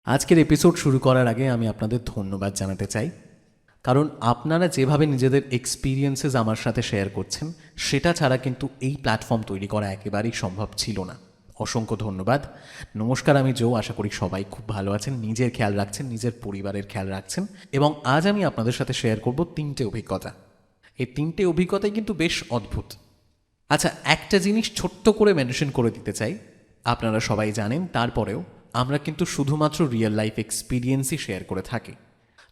আজকের এপিসোড শুরু করার আগে আমি আপনাদের ধন্যবাদ জানাতে চাই, কারণ আপনারা যেভাবে নিজেদের এক্সপিরিয়েন্সেস আমার সাথে শেয়ার করছেন সেটা ছাড়া কিন্তু এই প্ল্যাটফর্ম তৈরি করা একেবারেই সম্ভব ছিল না। অসংখ্য ধন্যবাদ। নমস্কার, আমি জো। আশা করি সবাই খুব ভালো আছেন, নিজের খেয়াল রাখছেন, নিজের পরিবারের খেয়াল রাখছেন। এবং আজ আমি আপনাদের সাথে শেয়ার করব 3টে অভিজ্ঞতা। এই 3টে অভিজ্ঞতাই কিন্তু বেশ অদ্ভুত। আচ্ছা, একটা জিনিস ছোট্ট করে মেনশন করে দিতে চাই। আপনারা সবাই জানেন, তারপরেও আমরা কিন্তু শুধুমাত্র রিয়েল লাইফ এক্সপিরিয়েন্সই শেয়ার করে থাকি।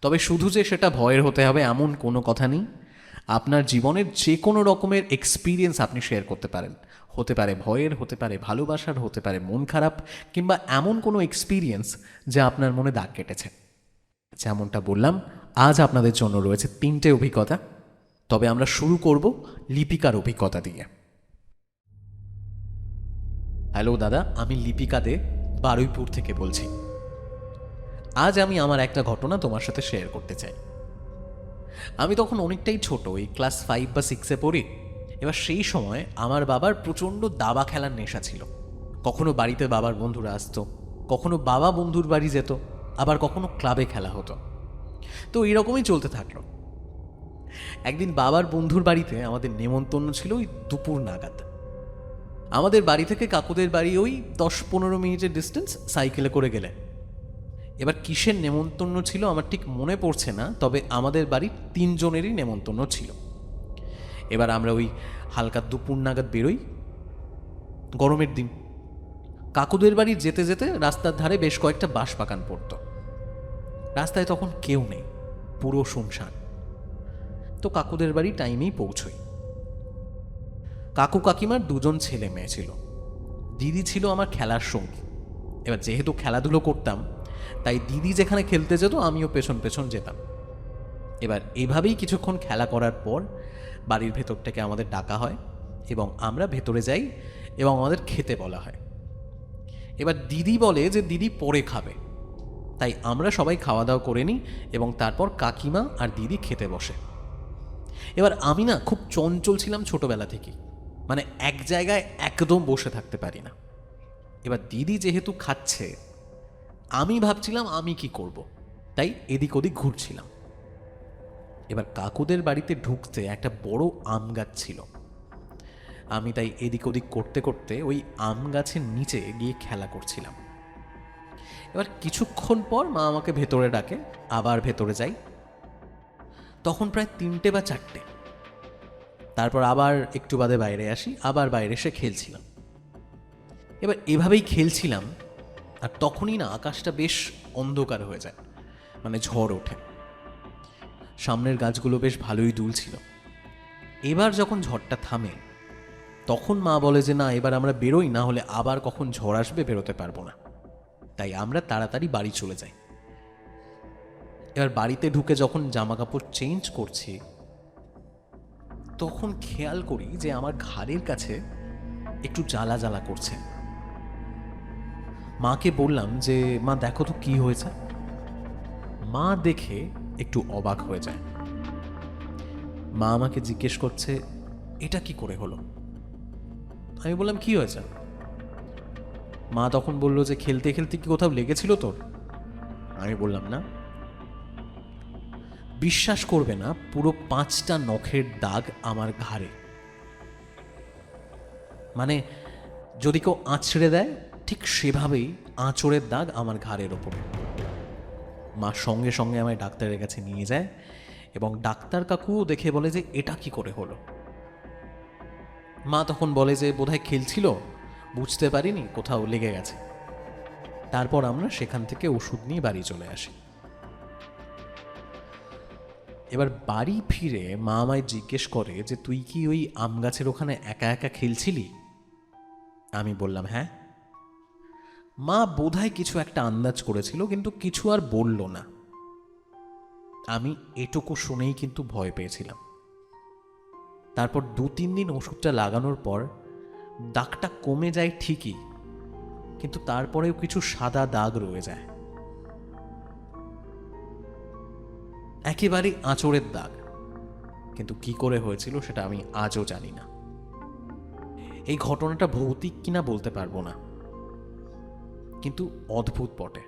তবে শুধু যে সেটা ভয়ের হতে হবে এমন কোনো কথা নেই। আপনার জীবনের যে কোনো রকমের এক্সপিরিয়েন্স আপনি শেয়ার করতে পারেন। হতে পারে ভয়ের, হতে পারে ভালোবাসার, হতে পারে মন খারাপ, কিংবা এমন কোনো এক্সপিরিয়েন্স যা আপনার মনে দাগ কেটেছে। যেমনটা বললাম, আজ আপনাদের জন্য রয়েছে 3টে অভিজ্ঞতা। তবে আমরা শুরু করব লিপিকার অভিজ্ঞতা দিয়ে। হ্যালো দাদা, আমি লিপিকা দে, বারুইপুর থেকে বলছি। আজ আমি আমার একটা ঘটনা তোমার সাথে শেয়ার করতে চাই। আমি তখন অনেকটাই ছোট, এই ক্লাস 5 বা 6-এ পড়ি। এবার সেই সময় আমার বাবার প্রচণ্ড দাবা খেলার নেশা ছিল। কখনো বাড়িতে বাবার বন্ধুরা আসতো, কখনো বাবা বন্ধুর বাড়ি যেত, আবার কখনো ক্লাবে খেলা হতো। তো এইরকমই চলতে থাকলো। একদিন বাবার বন্ধুর বাড়িতে আমাদের নেমন্তন্ন ছিল ওই দুপুর নাগাদ। আমাদের বাড়ি থেকে কাকুদের বাড়ি ওই 10-15 মিনিটের ডিস্টেন্স সাইকেলে করে গেলে। এবার কিসের নেমন্তন্ন ছিল আমার ঠিক মনে পড়ছে না, তবে আমাদের বাড়ির 3 জনেরই নেমন্তন্ন ছিল। এবার আমরা ওই হালকা দুপুর নাগাদ বেরোই, গরমের দিন। কাকুদের বাড়ি যেতে যেতে রাস্তার ধারে বেশ কয়েকটা বাঁশ বাগান পড়ত। রাস্তায় তখন কেউ নেই, পুরো শুনশান। তো কাকুদের বাড়ি টাইমেই পৌঁছই। কাকু কাকিমার 2জন ছেলে মেয়ে ছিল। দিদি ছিল আমার খেলার সঙ্গী। এবার যেহেতু খেলাধুলো করতাম, তাই দিদি যেখানে খেলতে যেত আমিও পেছন পেছন যেতাম। এবার এভাবেই কিছুক্ষণ খেলা করার পর বাড়ির ভেতর থেকে আমাদের ডাকা হয় এবং আমরা ভেতরে যাই এবং আমাদের খেতে বলা হয়। এবার দিদি বলে যে দিদি পরে খাবে, তাই আমরা সবাই খাওয়া দাওয়া করে নিই এবং তারপর কাকিমা আর দিদি খেতে বসে। এবার আমি না খুব চঞ্চল ছিলাম ছোটবেলা থেকেই, মানে এক জায়গায় একদম বসে থাকতে পারি না। এবার দিদি যেহেতু খাচ্ছে, আমি ভাবছিলাম আমি কি করব, তাই এদিক ওদিক ঘুরছিলাম। এবার কাকুদের বাড়িতে ঢুকতে একটা বড় আম গাছ ছিল। আমি তাই এদিক ওদিক করতে করতে ওই আম গাছের নিচে গিয়ে খেলা করছিলাম। এবার কিছুক্ষণ পর মা আমাকে ভেতরে ডাকে, আবার ভেতরে যাই। তখন প্রায় 3টে বা 4টে। তারপর আবার একটু বাদে বাইরে আসি, আবার বাইরে এসে খেলছিলাম। এবার এভাবেই খেলছিলাম, আর তখনই না আকাশটা বেশ অন্ধকার হয়ে যায়, মানে ঝড় ওঠে। সামনের গাছগুলো বেশ ভালোই দুলছিল। এবার যখন ঝড়টা থামে, তখন মা বলে যে না, এবার আমরা বেরোই, না হলে আবার কখন ঝড় আসবে বেরোতে পারবো না। তাই আমরা তাড়াতাড়ি বাড়ি চলে যাই। এবার বাড়িতে ঢুকে যখন জামা কাপড় চেঞ্জ করছি, তখন খেয়াল করি যে আমার ঘাড়ের কাছে একটু জ্বালা জ্বালা করছে। মাকে বললাম যে মা দেখো তো কি হয়েছে। মা দেখে একটু অবাক হয়ে যায়। মা আমাকে জিজ্ঞেস করছে এটা কি করে হলো। আমি বললাম কি হয়েছে। মা তখন বলল যে খেলতে খেলতে কি কোথাও লেগেছিল তোর। আমি বললাম না। বিশ্বাস করবে না, পুরো 5টা নখের দাগ আমার ঘাড়ে। মানে যদি কেউ আঁচড়ে দেয় ঠিক সেভাবেই আঁচড়ের দাগ আমার ঘাড়ের ওপর। মা সঙ্গে সঙ্গে আমায় ডাক্তারের কাছে নিয়ে যায় এবং ডাক্তার কাকুও দেখে বলে যে এটা কি করে হলো। মা তখন বলে যে বোধহয় খেলছিল, বুঝতে পারিনি, কোথাও লেগে গেছে। তারপর আমরা সেখান থেকে ওষুধ নিয়ে বাড়ি চলে আসি। এবার বাড়ি ফিরে মা আমায় জিজ্ঞেস করে যে তুই কি ওই আম গাছের ওখানে একা একা খেলছিলি। আমি বললাম হ্যাঁ। মা বোধহয় কিছু একটা আন্দাজ করেছিল, কিন্তু কিছু আর বলল না। আমি এটুকু শুনেই কিন্তু ভয় পেয়েছিলাম। তারপর 2-3 দিন ওষুধটা লাগানোর পর দাগটা কমে যায় ঠিকই, কিন্তু তারপরেও কিছু সাদা দাগ রয়ে যায়, একেবারে আঁচড়ের দাগ। কিন্তু কি করে হয়েছিল সেটা আমি আজও জানি না। এই ঘটনাটা ভৌতিক কিনা বলতে পারবো না, কিন্তু অদ্ভুত বটে।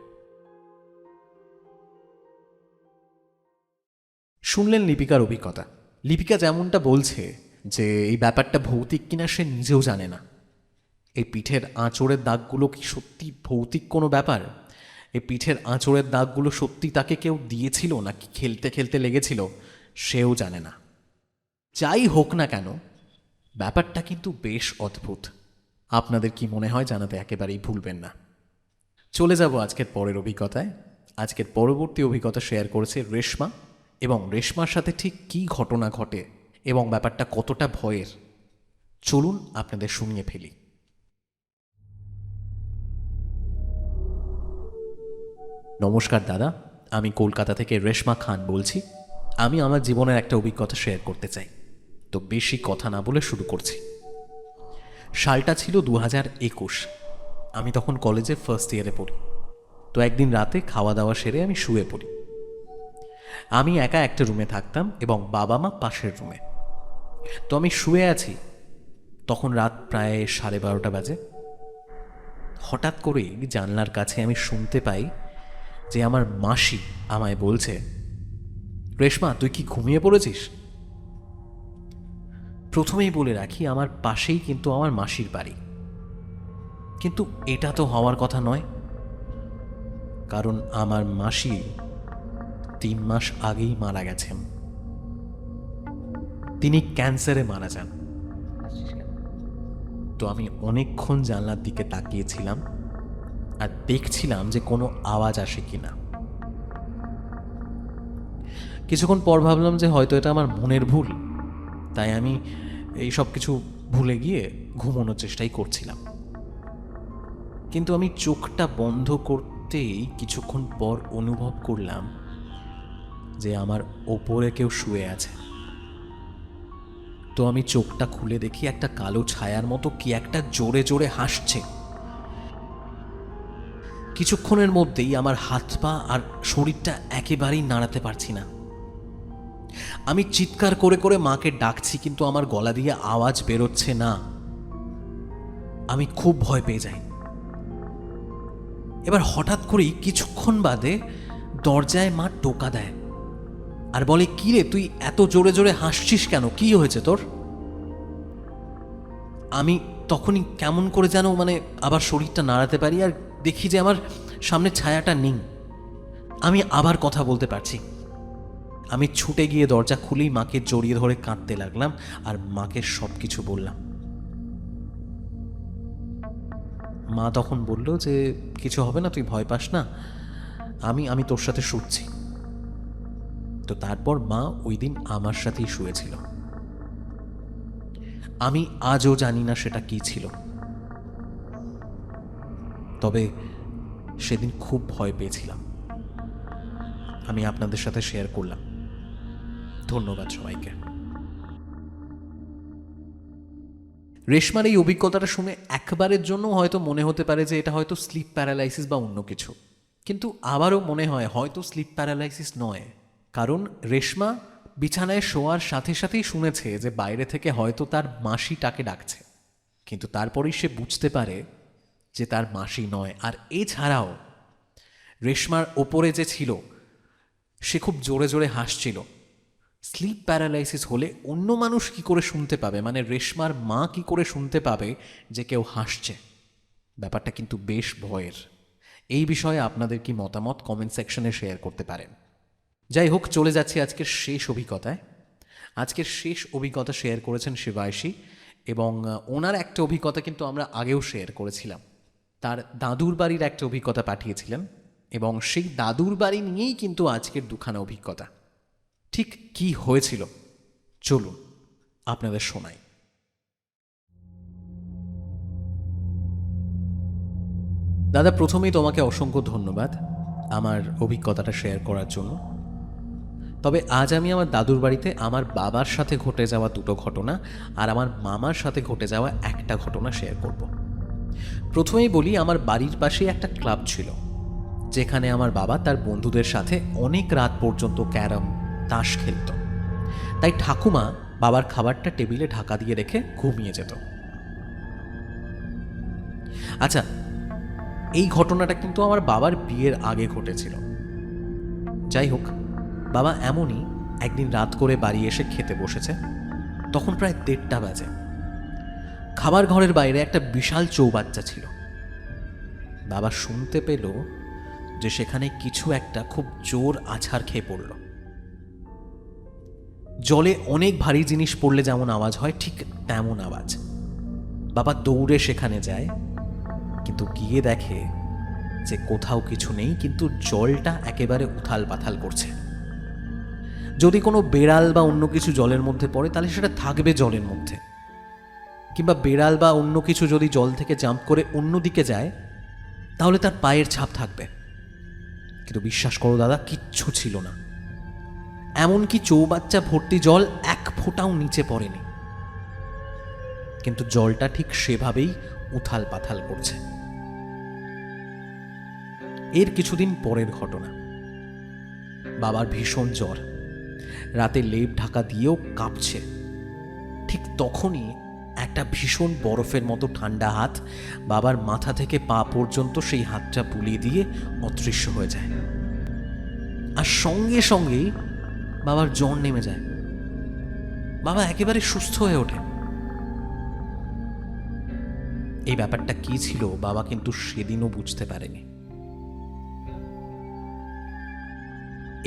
শুনলেন লিপিকার অভিজ্ঞতা। লিপিকা যেমনটা বলছে যে এই ব্যাপারটা ভৌতিক কিনা সে নিজেও জানে না। এই পিঠের আঁচড়ের দাগগুলো কি সত্যি ভৌতিক কোনো ব্যাপার? এই পিঠের আঁচড়ের দাগগুলো সত্যি তাকে কেউ দিয়েছিল নাকি খেলতে খেলতে লেগেছিল সেও জানে না। যাই হোক না কেন, ব্যাপারটা কিন্তু বেশ অদ্ভুত। আপনাদের কি মনে হয় জানাতে একেবারেই ভুলবেন না। চলে যাব আজকের পরের অভিজ্ঞতায়। আজকের পরবর্তী অভিজ্ঞতা শেয়ার করেছে রেশমা, এবং রেশমার সাথে ঠিক কী ঘটনা ঘটে এবং ব্যাপারটা কতটা ভয়ের, চলুন আপনাদের শুনিয়ে ফেলি। নমস্কার দাদা, আমি কলকাতা থেকে রেশমা খান বলছি। আমি আমার জীবনের একটা অভিজ্ঞতা শেয়ার করতে চাই, তো বেশি কথা না বলে শুরু করছি। সালটা ছিল 2021। আমি তখন কলেজে ফার্স্ট ইয়ারে পড়ি। তো একদিন রাতে খাওয়া দাওয়া সেরে আমি শুয়ে পড়ি। আমি একা একটা রুমে থাকতাম এবং বাবা মা পাশের রুমে। তো আমি শুয়ে আছি, তখন রাত প্রায় 12:30 বাজে। হঠাৎ করেই জানলার কাছে আমি শুনতে পাই যে আমার মাসি আমায় বলছে, রেশমা তুই কি ঘুমিয়ে পড়েছিস? প্রথমেই বলে রাখি, আমার পাশেই কিন্তু আমার মাসির বাড়ি, কিন্তু এটা তো হওয়ার কথা নয়, কারণ আমার মাসি 3 মাস আগেই মারা গেছেন। তিনি ক্যান্সারে মারা যান। তো আমি অনেকক্ষণ জানলার দিকে তাকিয়েছিলাম আর দেখছিলাম যে কোনো আওয়াজ আসে কিনা। কিছুক্ষণ পর ভাবলাম যে হয়তো এটা আমার মনের ভুল, তাই আমি এই সব কিছু ভুলে গিয়ে ঘুমানোর চেষ্টাই করছিলাম। কিন্তু আমি চোখটা বন্ধ করতেই কিছুক্ষণ পর অনুভব করলাম যে আমার ওপরে কেউ শুয়ে আছে। তো আমি চোখটা খুলে দেখি একটা কালো ছায়ার মতো কি একটা জোরে জোরে হাসছে। কিছুক্ষণের মধ্যেই আমার হাত পা আর শরীরটা একেবারেই নাড়াতে পারছি না। আমি চিৎকার করে করে মাকে ডাকছি, কিন্তু আমার গলা দিয়ে আওয়াজ বেরোচ্ছে না। আমি খুব ভয় পেয়ে যাই। এবার হঠাৎ করেই কিছুক্ষণ বাদে দরজায় মা টোকা দেয় আর বলে, কি রে তুই এত জোরে জোরে হাসছিস কেন, কি হয়েছে তোর? আমি তখনই কেমন করে যেন আবার শরীরটা নাড়াতে পারি আর দেখি যে আমার সামনে ছায়াটা নেই। আমি আবার কথা বলতে পারছি। আমি ছুটে গিয়ে দরজা খুলেই মাকে জড়িয়ে ধরে কাঁদতে লাগলাম আর মাকে সব কিছু বললাম। মা তখন বলল যে কিছু হবে না, তুই ভয় পাস না, আমি তোর সাথে শুচ্ছি। তো তারপর মা ওই দিন আমার সাথেই শুয়েছিল। আমি আজও জানি না সেটা কি ছিল, তবে সেদিন খুব ভয় পেয়েছিলাম। আমি আপনাদের সাথে শেয়ার করলাম। ধন্যবাদ সবাইকে। রেশমার এই অভিজ্ঞতাটা শুনে একবারের জন্য হয়তো মনে হতে পারে যে এটা হয়তো স্লিপ প্যারালাইসিস বা অন্য কিছু, কিন্তু আবারও মনে হয় হয়তো স্লিপ প্যারালাইসিস নয়, কারণ রেশমা বিছানায় শোয়ার সাথে সাথেই শুনেছে যে বাইরে থেকে হয়তো তার মাসি তাকে ডাকছে, কিন্তু তারপরেই সে বুঝতে পারে যে তার মাসি নয়। আর এছাড়াও রেশমার ওপরে যে ছিল সে খুব জোরে জোরে হাসছিল। স্লিপ প্যারালাইসিস হলে অন্য মানুষ কি করে শুনতে পাবে, রেশমার মা কি করে শুনতে পাবে যে কেউ হাসছে? ব্যাপারটা কিন্তু বেশ ভয়ের। এই বিষয়ে আপনাদের কি মতামত কমেন্ট সেকশনে শেয়ার করতে পারেন। যাই হোক, চলে যাচ্ছি আজকের শেষ অভিজ্ঞতায়। আজকের শেষ অভিজ্ঞতা শেয়ার করেছেন শিবায়শী, এবং ওনার একটা অভিজ্ঞতা কিন্তু আমরা আগেও শেয়ার করেছিলাম। তার দাদুর বাড়ির একটা অভিজ্ঞতা পাঠিয়েছিলেন, এবং সেই দাদুর বাড়ি নিয়েই কিন্তু আজকের দুখানা অভিজ্ঞতা। ঠিক কি হয়েছিল চলুন আপনাদের শোনাই। দাদা, প্রথমেই তোমাকে অসংখ্য ধন্যবাদ আমার অভিজ্ঞতাটা শেয়ার করার জন্য। তবে আজ আমি আমার দাদুর বাড়িতে আমার বাবার সাথে ঘটে যাওয়া 2টো ঘটনা আর আমার মামার সাথে ঘটে যাওয়া একটা ঘটনা শেয়ার করব। প্রথমেই বলি, আমার বাড়ির পাশে একটা ক্লাব ছিল, যেখানে আমার বাবা তার বন্ধুদের সাথে অনেক রাত পর্যন্ত ক্যারাম তাস খেলত। তাই ঠাকুমা বাবার খাবারটা টেবিলে ঢাকা দিয়ে রেখে ঘুমিয়ে যেত। আচ্ছা, এই ঘটনাটা কিন্তু আমার বাবার বিয়ের আগে ঘটেছিল। যাই হোক, বাবা এমনই একদিন রাত করে বাড়ি এসে খেতে বসেছে। তখন প্রায় 1:30 বাজে। খাবার ঘরের বাইরে একটা বিশাল চৌবাচ্চা ছিল। বাবা শুনতে পেল যে সেখানে কিছু একটা খুব জোর আছাড় খেয়ে পড়ল। জলে অনেক ভারী জিনিস পড়লে যেমন আওয়াজ হয়, ঠিক তেমন আওয়াজ। বাবা দৌড়ে সেখানে যায়, কিন্তু গিয়ে দেখে যে কোথাও কিছু নেই, কিন্তু জলটা একেবারে উথাল পাথাল করছে। যদি কোনো বেড়াল বা অন্য কিছু জলের মধ্যে পড়ে তাহলে সেটা থাকবে জলের মধ্যে, কিংবা বেড়াল বা অন্য কিছু যদি জল থেকে জাম্প করে অন্যদিকে যায় তাহলে তার পায়ের ছাপ থাকবে। কিন্তু বিশ্বাস করো দাদা, কিচ্ছু ছিল না। এমনকি চৌবাচ্চা ভর্তি জল 1 ফোঁটাও নিচে পড়েনি, কিন্তু জলটা ঠিক সেভাবেই উথাল পাথাল করছে। এর কিছুদিন পরের ঘটনা। বাবার ভীষণ জ্বর, রাতে লেপ ঢাকা দিয়েও কাঁপছে। ঠিক তখনই একটা ভীষণ বরফের মতো ঠান্ডা হাত বাবার মাথা থেকে পা পর্যন্ত সেই হাতটা বুলিয়ে দিয়ে অদৃশ্য হয়ে যায়। আর সঙ্গে সঙ্গেই বাবার জ্বর নেমে যায়। বাবা একেবারে সুস্থ হয়ে ওঠে। এই ব্যাপারটা কি ছিল বাবা কিন্তু সেদিনও বুঝতে পারেনি।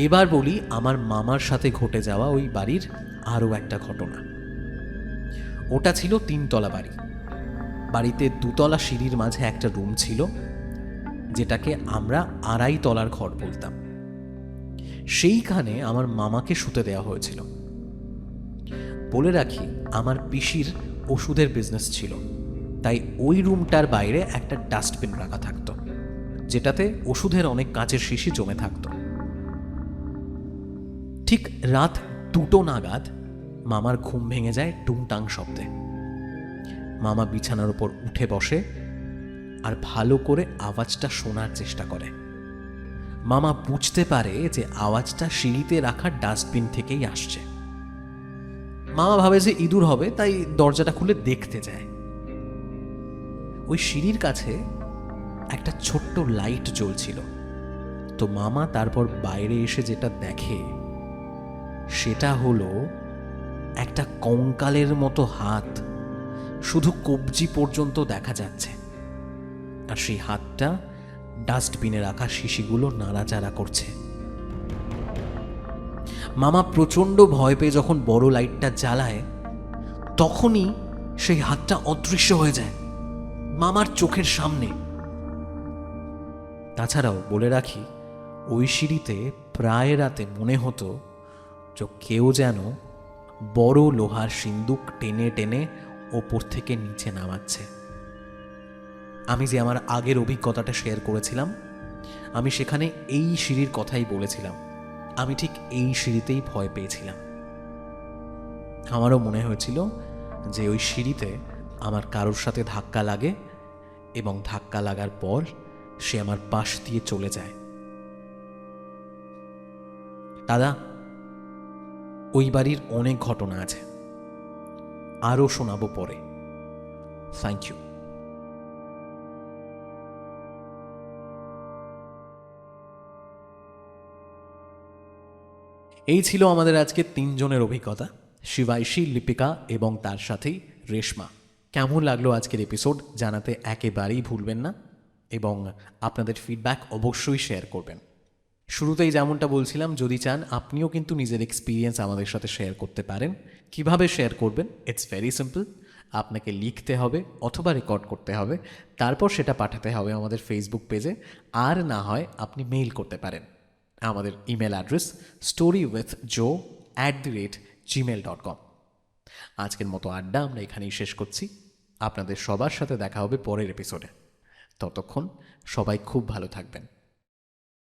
এবার বলি আমার মামার সাথে ঘটে যাওয়া ওই বাড়ির আরও একটা ঘটনা। ওটা ছিল 3 তলা বাড়ি। বাড়িতে 2 তলা সিঁড়ির মাঝে একটা রুম ছিল, যেটাকে আমরা 2.5 তলার ঘর বলতাম। সেইখানে আমার মামাকে শুতে দেওয়া হয়েছিল। বলে রাখি, আমার পিসির ওষুধের বিজনেস ছিল, তাই ওই রুমটার বাইরে একটা ডাস্টবিন রাখা থাকতো, যেটাতে ওষুধের অনেক কাঁচের শিশি জমে থাকতো। ঠিক রাত 2টো নাগাদ মামার ঘুম ভেঙে যায় টুংটাং শব্দে। মামা বিছানার উপর উঠে বসে আর ভালো করে আওয়াজটা শোনার চেষ্টা করে। মামা বুঝতে পারে যে আওয়াজটা সিঁড়িতে রাখা ডাস্টবিন থেকেই আসছে। মামা ভাবে যে ইঁদুর হবে, তাই দরজাটা খুলে দেখতে যায়। ওই সিঁড়ির কাছে একটা ছোট্ট লাইট জ্বলছিল। তো মামা তারপর বাইরে এসে যেটা দেখে সেটা হলো একটা কঙ্কালের মতো হাত, শুধু কবজি পর্যন্ত দেখা যাচ্ছে। আর সেই হাতটা ডাস্টবিনে রাখা শিশিগুলো নাড়াচাড়া করছে। মামা প্রচণ্ড ভয় পেয়ে যখন বড় লাইটটা জ্বালায়, তখনই সেই হাতটা অদৃশ্য হয়ে যায় মামার চোখের সামনে। তাছাড়াও বলে রাখি, ওই সিঁড়িতে প্রায় রাতে মনে হতো যে কেউ যেন বড় লোহার সিন্দুক টেনে টেনে ওপর থেকে নিচে নামাচ্ছে। আমি যে আমার আগের অভিজ্ঞতাটা শেয়ার করেছিলাম, আমি সেখানে এই সিঁড়ির কথাই বলেছিলাম। আমি ঠিক এই সিঁড়িতেই ভয় পেয়েছিলাম। আমারও মনে হয়েছিল যে ওই সিঁড়িতে আমার কারোর সাথে ধাক্কা লাগে এবং ধাক্কা লাগার পর সে আমার পাশ দিয়ে চলে যায়। দাদা, ওই বাড়ির অনেক ঘটনা আছে, আরও শোনাবো পরে। Thank you. এই ছিল আমাদের আজকে 3 জনের অভিজ্ঞতা, শিবাইশী, লিপিকা এবং তার সাথেই রেশমা। কেমন লাগলো আজকের এপিসোড জানাতে একেবারেই ভুলবেন না, এবং আপনাদের ফিডব্যাক অবশ্যই শেয়ার করবেন। শুরুতেই যেমনটা বলছিলাম, যদি চান আপনিও কিন্তু নিজের এক্সপিরিয়েন্স আমাদের সাথে শেয়ার করতে পারেন। কিভাবে শেয়ার করবেন? It's very simple. আপনাকে লিখতে হবে অথবা রেকর্ড করতে হবে, তারপর সেটা পাঠাতে হবে আমাদের ফেসবুক পেজে, আর না হয় আপনি মেইল করতে পারেন। আমাদের ইমেল অ্যাড্রেস storywithjoe@gmail.com। আজকের মতো আড্ডা আমরা এখানেই শেষ করছি। আপনাদের সবার সাথে দেখা হবে পরের এপিসোডে। ততক্ষণ সবাই খুব ভালো থাকবেন।